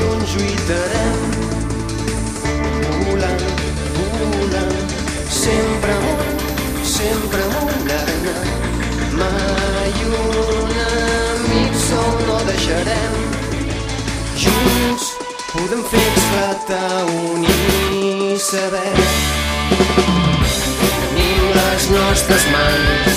junts lluitarem, volant, volant, sempre amunt, na-na-na. Mai un amic sol no deixarem, junts podem fer esclatar, unir i saber. Tenim les nostres mans